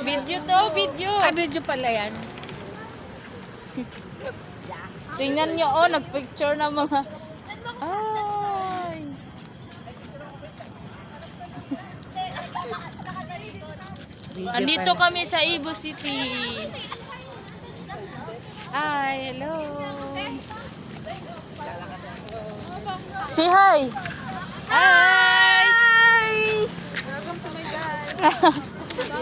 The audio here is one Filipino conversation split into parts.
Video to, video. Ay, video pala yan. Tingnan nyo, oh, nagpicture na mga... Ay. Andito kami sa Ibu City. Hi, hello. Say hi. Hi. Welcome to my guys.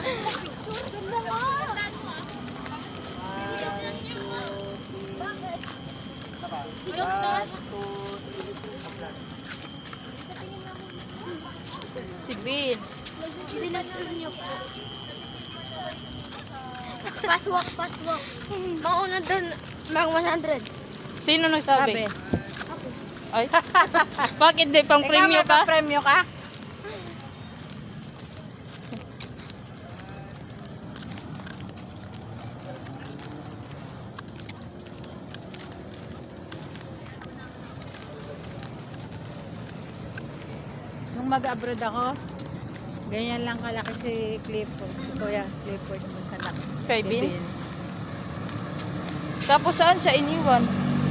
Si Vince. Passwalk, passwalk. Mauna doon, mga 100. Sino nagsabi? Ay. Bakit di pang premyo ka? Premyo ka? Nung mag-abroad ako, ganyan lang kalaki si Clifford. Si Kuya Clifford mo sa laki. Kay Si Vince? Tapos saan siya iniwan?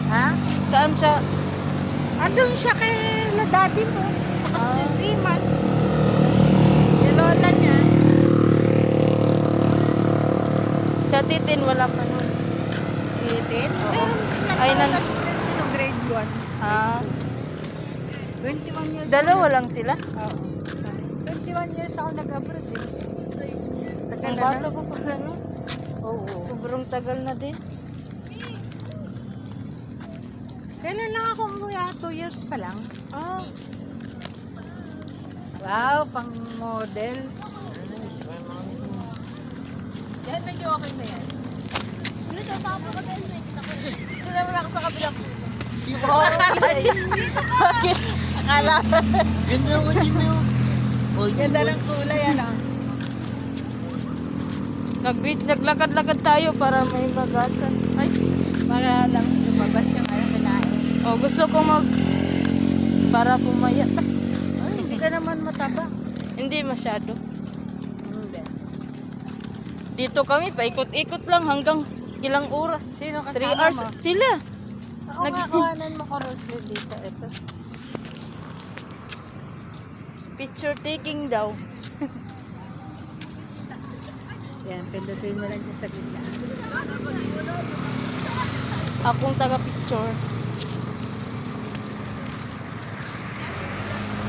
Ha? Saan siya? Andun siya kay la daddy mo. Si Siman. Yung lola niya. Sa Titin, wala pa nun. Si Tin. Ay, Ay, si Christine ng grade 1. Ah, 21 years dalawa lang sila? Oo. 21 years ako nag-abroad eh. Tagal Ang na bata na. pa pala, no? Oo. Sobrang tagal na din. Kailan lang ako umuwi? 2 years pa lang. Ah, Wow, pang model. yan medyo okay na yan. Ano ito, tapo ka tayo, may kita ko. Ito naman ako sa kabilang. Bakit? Akala. Ganda ko din mo. Old Ganda school. ng kulay, ano? Naglakad-lakad tayo para may bagasan. Ay, Mga lang lumabas yung ano, kinain. oh, gusto ko para pumayat. Ay, hindi ka naman mataba. Hindi masyado. Hindi. Dito kami, paikot-ikot lang hanggang ilang oras. Sino 3 kasama hours. mo? Sila. Ako nga, kuhanan mo ko Roslyn dito. Ito. Picture taking daw. Yan, pindutin mo lang siya sa gitna. Akong taga-picture.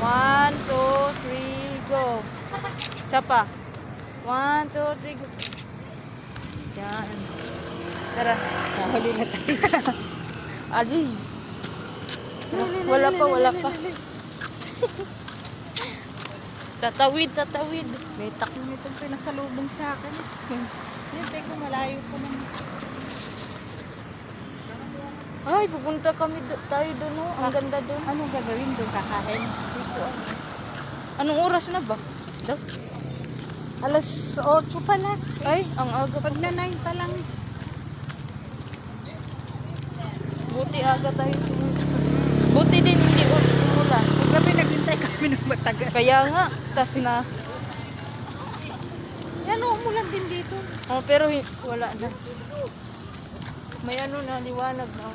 1, 2, 3, go. Isa pa. 1, 2, 3, go. Yan. Tara. Nahuli na tayo. Ali. Wala pa. Tatawid. May takbo nitong pinasalubong sa akin. Yan, teko, malayo po naman. Ay, pupunta kami tayo doon. Oh. Ang ganda doon. Anong gagawin doon? Kakain? Dito. Anong oras na ba? Daw? Alas 8 pala. Ay, ang aga pa. Pag na 9 pa lang. Buti aga tayo pumunta. Buti din hindi umulan. Gabi naghintay kami ng matagal. Kaya nga, tas na. Yan, umulan din dito. Oh, pero wala na. May ano na, liwanag na.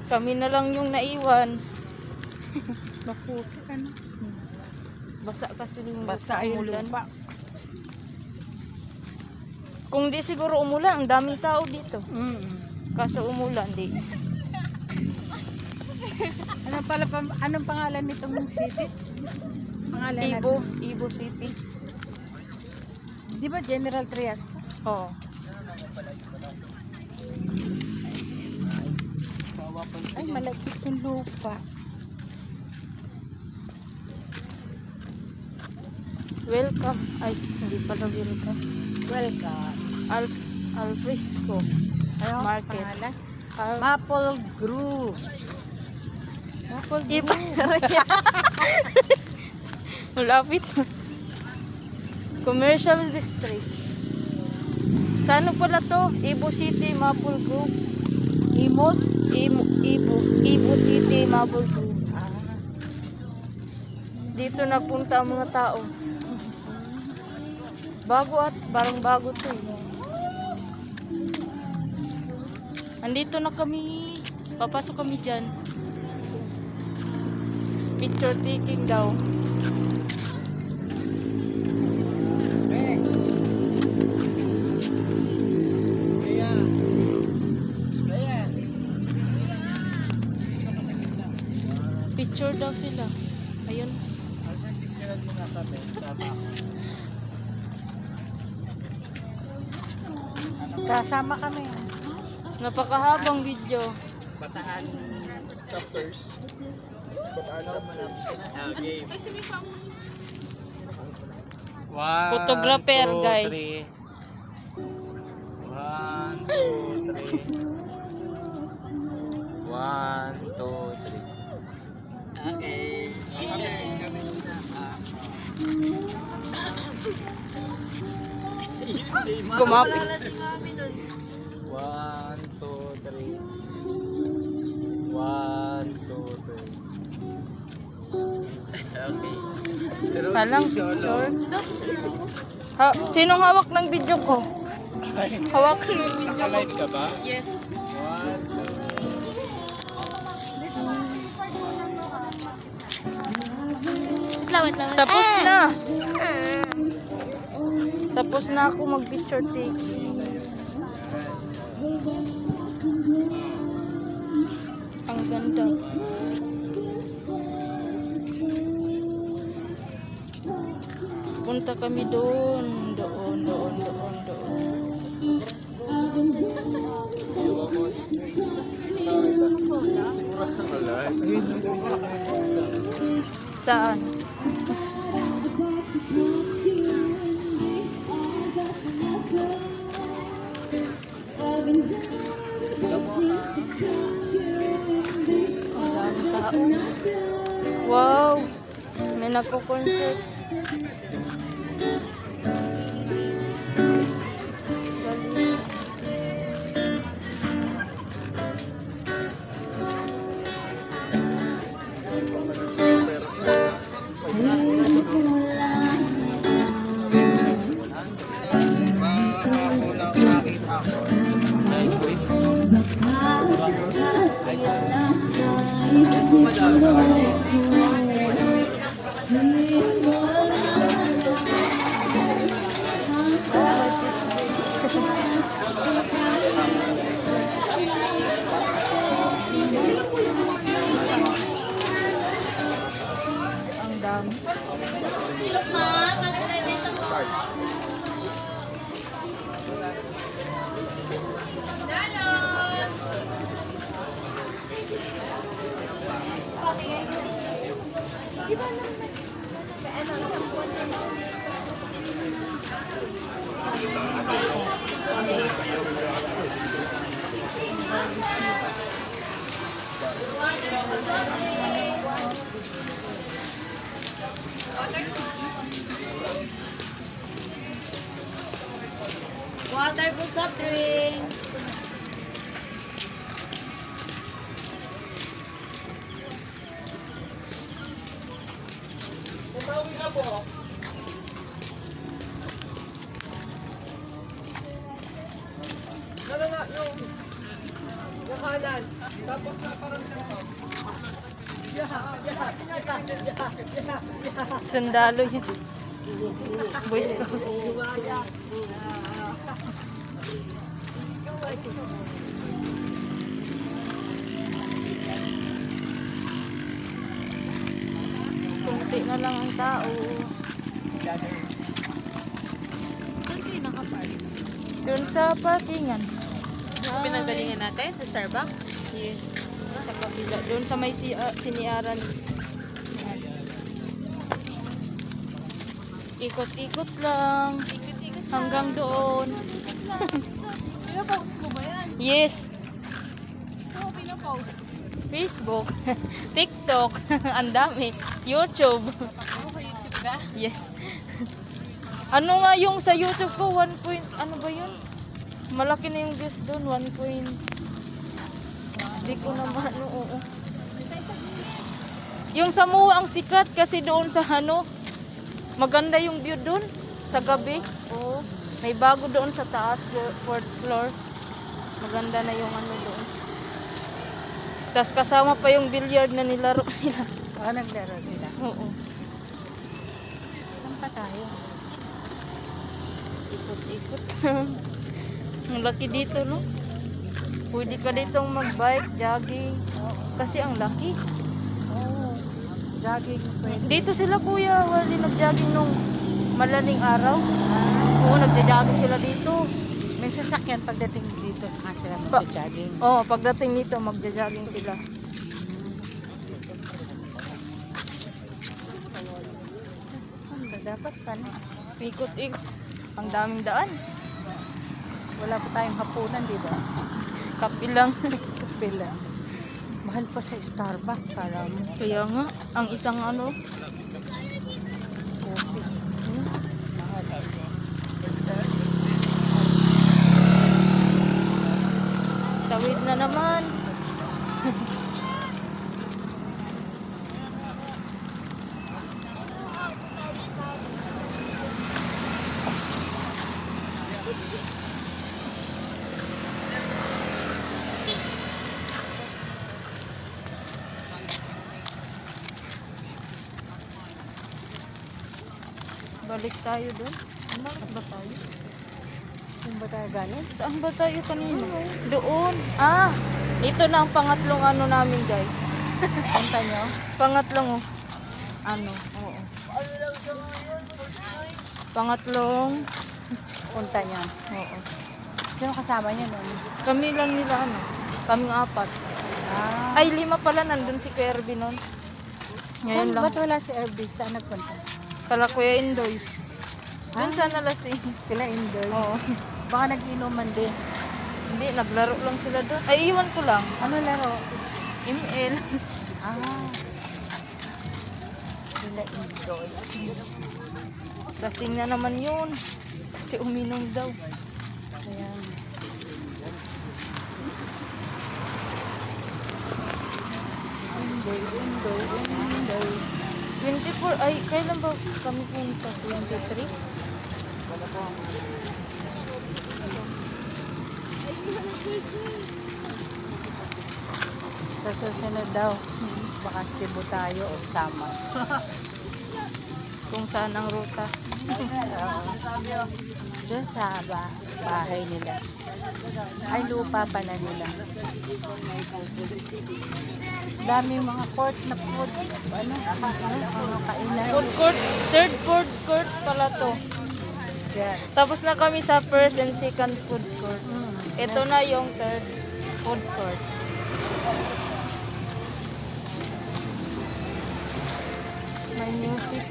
Kami na lang yung naiwan. Maputi ka na. Basa kasi yung Basa yung umulan. lupa. Kung di siguro umulan, ang daming tao dito. Kaso umulan, di. Anong pangalan nitong city? Pangalan Ibo City. Di ba General Trias? Oo. Ay, malapit yung lupa. Welcome. Ay, hindi pala welcome. Welcome. Alfresco Ano ang Market. pangalan? Al Maple Grove. Iba na rin. Malapit. Commercial District. Sa ano pala to? Ibu City, Maple Grove. Imos. Ibu City, Maple Grove. Dito napunta ang mga tao. Bago at parang bago to eh. Andito na kami. Papasok kami dyan. Picture taking daw. Picture daw sila. Ayun. Kasama kami. Napakahabang video. Bataan stoppers. Bataan game. Photographer, guys. 1, 2, 3. 1, 2, 3. Okay. Kumapit. 1, 2, 3. 1, 2, 3. Okay. Salang picture. Sinong hawak ng video ko? Hawak yung video ko. Naka-live ka ba? Yes. 1, 2, Wait lang. Tapos na. Tapos na ako mag-picture take. Ang ganda. Punta kami doon. Doon. Saan? Ang daming tao. Wow! May nagko-concert. Galing. Ang dami. Water po soft drink. Sundalo yun. Boys ko. Kunti na lang ang tao. Doon sa parkingan. Pinagalingan natin sa Starbucks. Yes. Sa kabila. Doon sa may siniaran. Yan. Ikot-ikot lang. Hanggang doon. Pinapost mo ba yan? Yes. Oo, pinapost. Facebook. TikTok. Ang dami. YouTube. Oo, sa YouTube ka? Yes. Ano nga yung sa YouTube ko? 1 point, ano ba yun? Malaki na yung views doon, 1 point. Hindi ko naman, oo. Yung sa Muwa ang sikat kasi doon sa ano, maganda yung view doon sa gabi. Oo. May bago doon sa taas, fourth floor. Maganda na yung ano doon. Tapos kasama pa yung billiard na nilaro nila. Naglaro sila. Oo. Saan pa tayo? Ikot-ikot. Ang laki dito, no? Pwede ka ditong mag-bike, jogging. Kasi ang laki. Oo. Jogging pwede. Dito sila kuya, wala din nag-jogging nung malaling araw. Oo, nagja-jogging sila dito. May sasakyan pagdating dito saka sila mag-jogging. Oo, pagdating dito, magja-jogging sila. Dapat ano? Ikot-ikot. Ang daming daan. Wala pa tayong hapunan, di ba? Kape lang. Kapila. Mahal pa sa Starbucks, para mo. Kaya nga, ang isang ano, Coffee. Mahal. tawid na naman. Balik tayo doon. Balik ba tayo? Saan ba tayo galing? Saan ba tayo kanina? Doon. Ito na ang pangatlong ano namin, guys. Punta nyo? Pangatlong, oh. Ano? Oo. Pangatlong. Punta nyo. Oo. Sino kasama nyo nun? Kami lang nila, ano? Kaming 4. Ay, 5 pala. Nandun si Kuya Erby nun. Ngayon Saan, lang. ba't wala si Irby? Saan nagpunta? Kala Kuya Indoy. Doon sana lasing. Sila indoor. Oo. Baka nag-inuman din. Hindi, naglaro lang sila doon. Ay, iwan ko lang. Ano laro? ML. Sila indoor. Lasing na naman yun. Kasi uminom daw. Ayan. Indoor. 24, ay, kailan ba kami punta? 23? Sa susunod daw, baka Cebu tayo o Samar. Kung saan ang ruta. Doon sa bahay nila. Ay, lupa pala nila. Daming mga court na food. Ano? Mga kainan. Food court, third food court pala to. Yeah. Tapos na kami sa first and second food court. Ito na yung third food court. May music.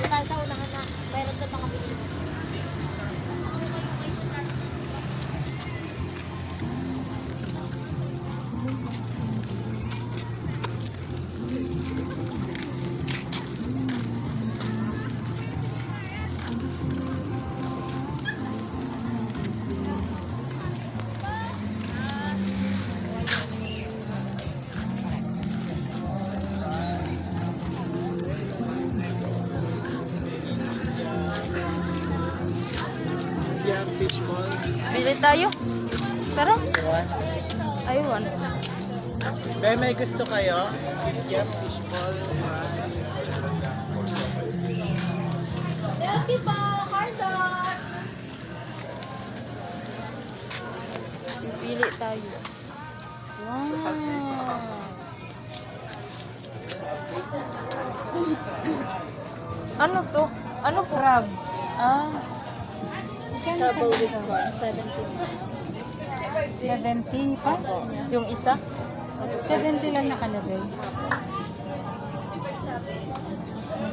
Tayo sa unahan na. Mayroon ka mga bili. Yan, fishball. Bili tayo. Pero, ayun. Kaya may gusto kayo? Yan, fishball. Pili tayo. Wow. Ano to? Ano po? Ah. Trouble with corn, 17. 70 pa? Yung isa? 70 lang nakalagay.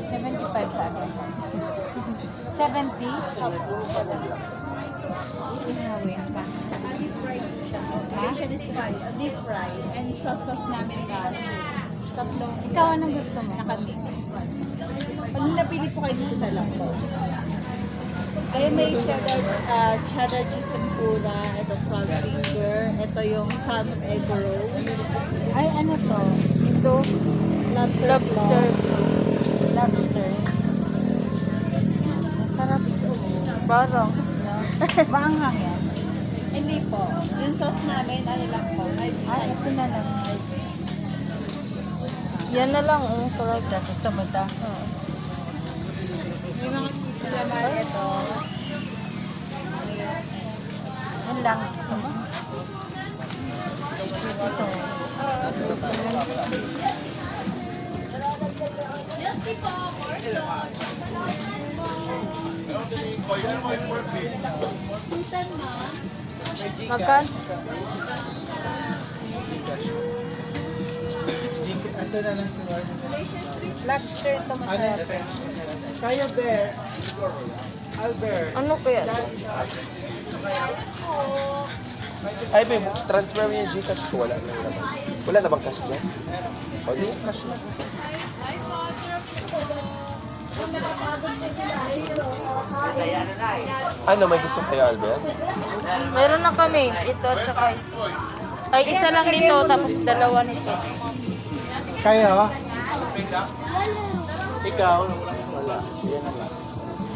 75 pa agad. 70? Wait pa. Deep fry. And sauce namin na tatlong Ikaw, anong gusto mo? nakamix. Pag napili po kayo dito na lang po. Ay, may cheddar cheese tempura, ito frog finger, ito yung salmon egg roll, Ay, ano to? Ito, lobster. Lobster. Masarap ito. Parang. Maanghang yan. Hindi po. Yung sauce namin, ano lang po, mild Ay, spice. ito na lang. Yan na lang, sarap. Gusto mo ito? May mga cheese naman ito. Yan lang. Gusto mo? Ito. Titan ma. Magkan? Ito na lang si Mark. Lobster ito Ano masarap. ito? Kaya, Bear. Albert. Ano kaya? Ay, babe, transfer mo yung Gcash ko. Wala na naman. Wala na bang cash dyan? O, di yung cash na. Ano, may gusto kayo, Albert? Meron na kami. Ito at saka ito. Ay, isa lang nito, tapos dalawa nito. Kayo? Ikaw? Wala. Yan na lang.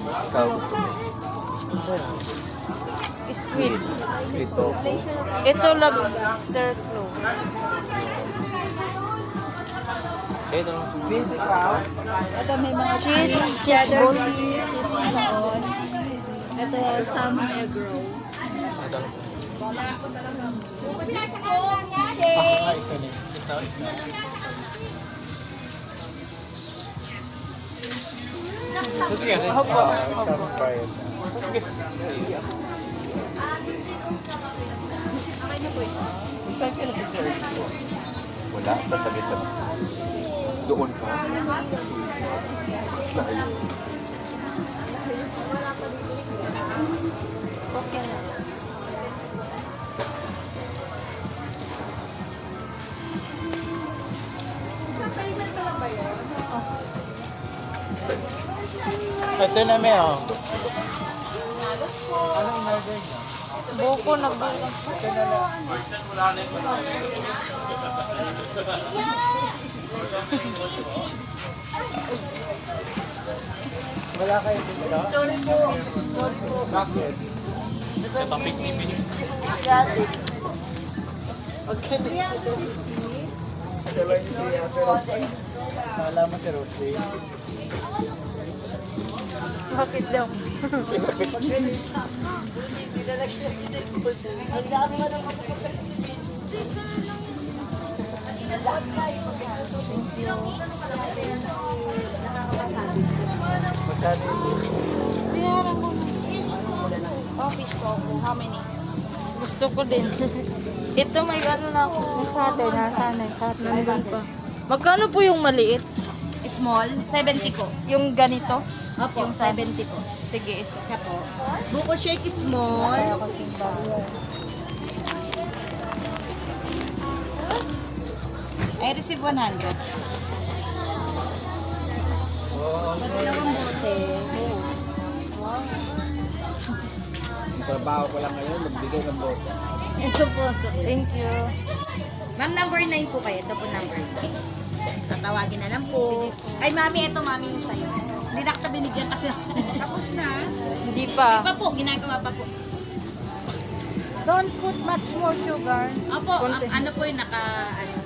Ikaw gusto mo? Squid. Sweet tofu. Ito, lobster claw. Physical. Ito may mga Cheese, cheese cheddar ball. cheese, cheese ball. Ito salmon egg roll. Isa ni. Ito, isa. Isang fried. Isang ka na pizza wala, tatabi ka. Doon pa. Okay na. Ito na, may oh. Buko nagbulang. Wala kayo dito? Sorry po. Bakit? Okay. Ito lang si Ate Rosie. Malaman si Rosie. Bakit daw? Binayaran ko na. Oh, fish tofu. How many? Gusto ko din. Ito may gano'n na ako. Nasaan? Nasaan? Nandun pa. Magkano po yung maliit? Small, 70 ko. Yung ganito? Opo, Yung sa- 70 ko. Sige, isa. Isa po. Buko shake small. Kaya ko simba. I receive 100. Dalawang bote. Trabaho ko lang ngayon, magbigay ng bote. Ito po. Thank you. Ma'am, number 9 po kayo. Ito po number 9. Tatawagin na lang po. Ay, mami, ito mami yung sa'yo. Hindi na kita binigyan kasi. Tapos na. Hindi pa. Pa po, ginagawa pa po. Don't put much more sugar. Opo, ano po yung naka, ano.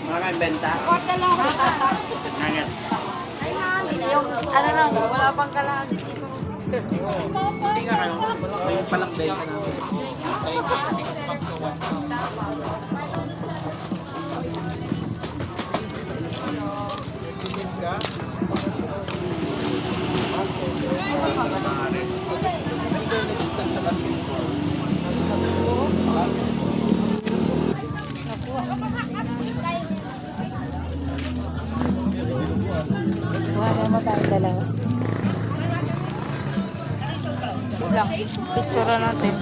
Mga benta? Korta lang. Yung ano lang, wala pang kalahati. Wala mo tayong dalawa. Lang, picture natin.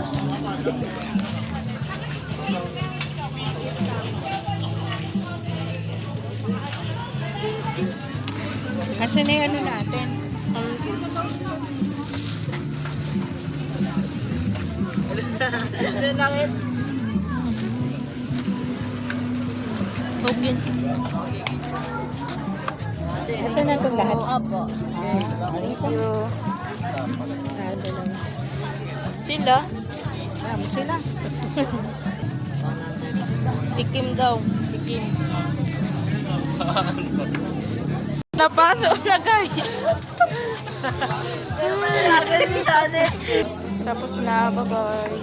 Kasi na yung ano natin. Okay. Ito na itong lahat. Opo. Thank you. Dalawa. Sila, Dami sila. tikim daw. Tikim. Napasok na guys. Tapos na, bye-bye.